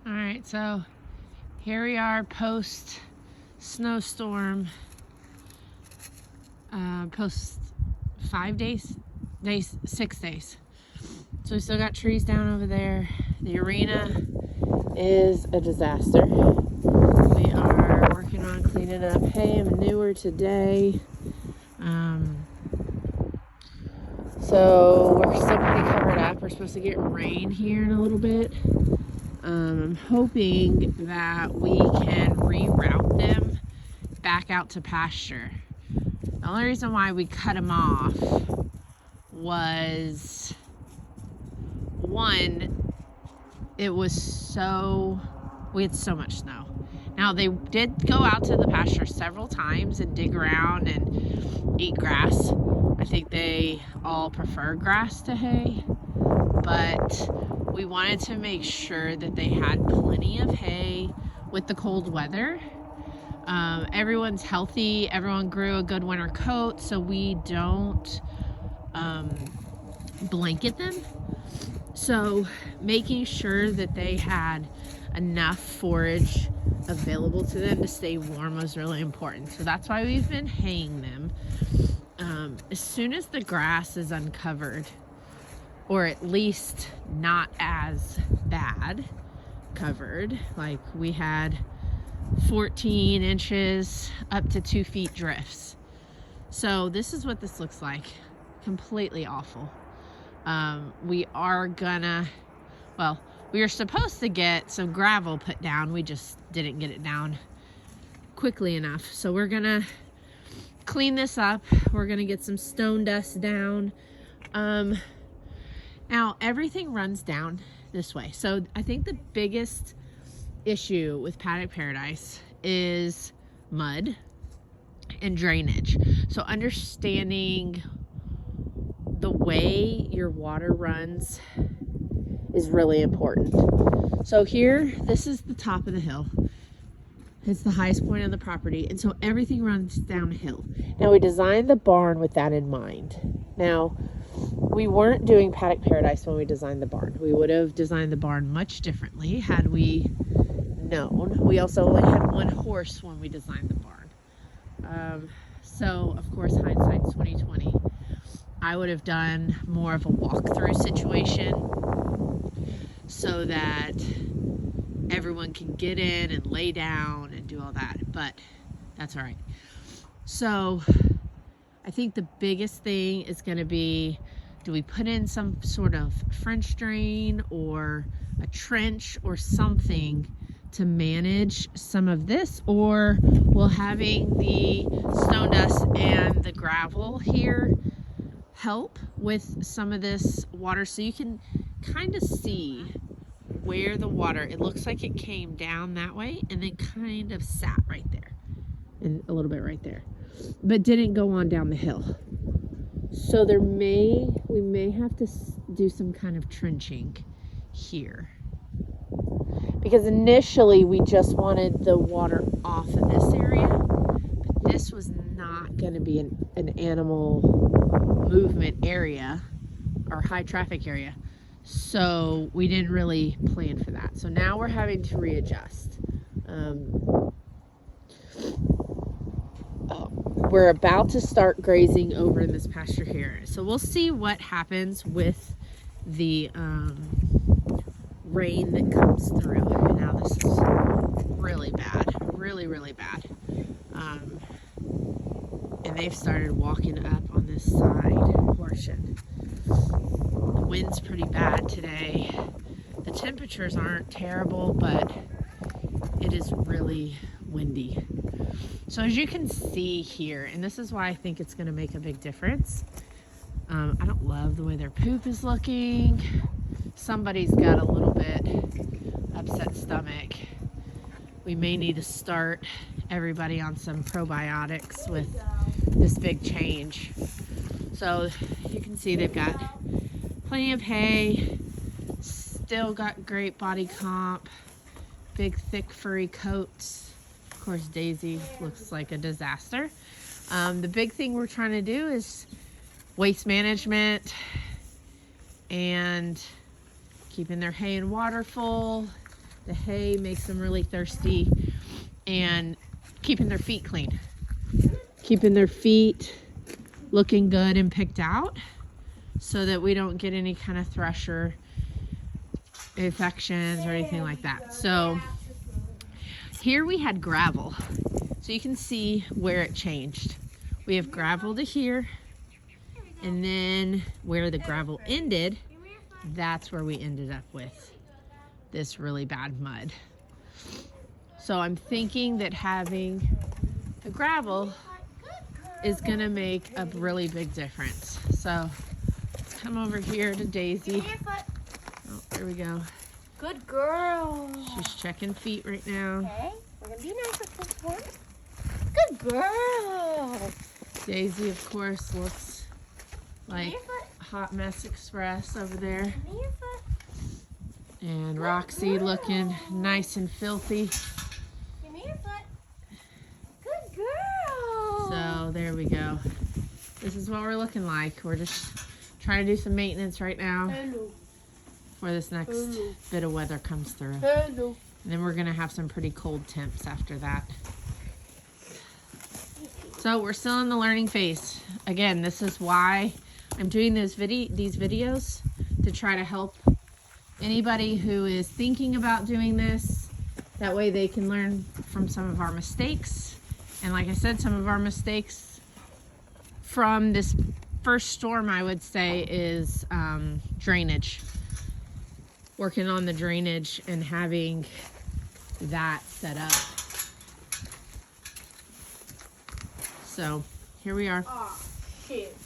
All right, so here we are post snowstorm, post 5 days, 6 days. So we still got trees down over there. The arena is a disaster. We are working on cleaning up hay and manure today. So we're still pretty covered up. We're supposed to get rain here in a little bit. I'm hoping that we can reroute them back out to pasture. The only reason why we cut them off was, one, we had so much snow. Now they did go out to the pasture several times and dig around and eat grass. I think they all prefer grass to hay, but we wanted to make sure that they had plenty of hay with the cold weather. Everyone's healthy. Everyone grew a good winter coat, so we don't blanket them. So making sure that they had enough forage available to them to stay warm was really important. So that's why we've been haying them. As soon as the grass is uncovered, or at least not as bad covered, like we had 14 inches up to 2 feet drifts. So this is what this looks like. Completely awful. We are supposed to get some gravel put down. We just didn't get it down quickly enough. So we're gonna clean this up. We're gonna get some stone dust down. Now everything runs down this way. So I think the biggest issue with Paddock Paradise is mud and drainage. So understanding the way your water runs is really important. So here, this is the top of the hill. It's the highest point on the property, and so everything runs downhill. Now we designed the barn with that in mind. Now, we weren't doing Paddock Paradise when we designed the barn. We would have designed the barn much differently had we known. We also only had one horse when we designed the barn. So of course, hindsight's 2020. I would have done more of a walkthrough situation so that everyone can get in and lay down and do all that, but that's all right. So I think the biggest thing is going to be, do we put in some sort of French drain or a trench or something to manage some of this, or will having the stone dust and the gravel here help with some of this water, so you can kind of see where the water, it looks like it came down that way and then kind of sat right there and a little bit right there, but didn't go on down the hill. So we may have to do some kind of trenching here, because initially we just wanted the water off of this area, but this was not going to be an animal movement area or high traffic area. So we didn't really plan for that. So now we're having to readjust. We're about to start grazing over in this pasture here. So we'll see what happens with the rain that comes through. Now this is really bad, really, really bad. And they've started walking up on this side portion. The wind's pretty bad today. The temperatures aren't terrible, but it is really windy. So as you can see here, and this is why I think it's going to make a big difference. I don't love the way their poop is looking. Somebody's got a little bit upset stomach. We may need to start everybody on some probiotics with this big change. So you can see they've got plenty of hay, still got great body comp, big thick furry coats. Of course, Daisy looks like a disaster. The big thing we're trying to do is waste management and keeping their hay and water full, The hay makes them really thirsty, and keeping their feet clean. Keeping their feet looking good and picked out so that we don't get any kind of thresher infections or anything like that. So here we had gravel. So you can see where it changed. We have gravel to here, and then where the gravel ended, that's where we ended up with this really bad mud. So I'm thinking that having the gravel is gonna make a really big difference. So come over here to Daisy. Oh, there we go. Good girl. She's checking feet right now. Okay, we're gonna be nice with this one. Good girl. Daisy, of course, looks like Hot Mess Express over there. Give me your foot. And Roxy looking nice and filthy. Give me your foot. Good girl. So there we go. This is what we're looking like. We're just trying to do some maintenance right now Hello. before this next bit of weather comes through. Hello. And then we're gonna have some pretty cold temps after that. So we're still in the learning phase. Again, this is why I'm doing these videos, to try to help anybody who is thinking about doing this. That way they can learn from some of our mistakes. And like I said, some of our mistakes from this first storm, I would say, is drainage. Working on the drainage and having that set up. So here we are. Oh, shit.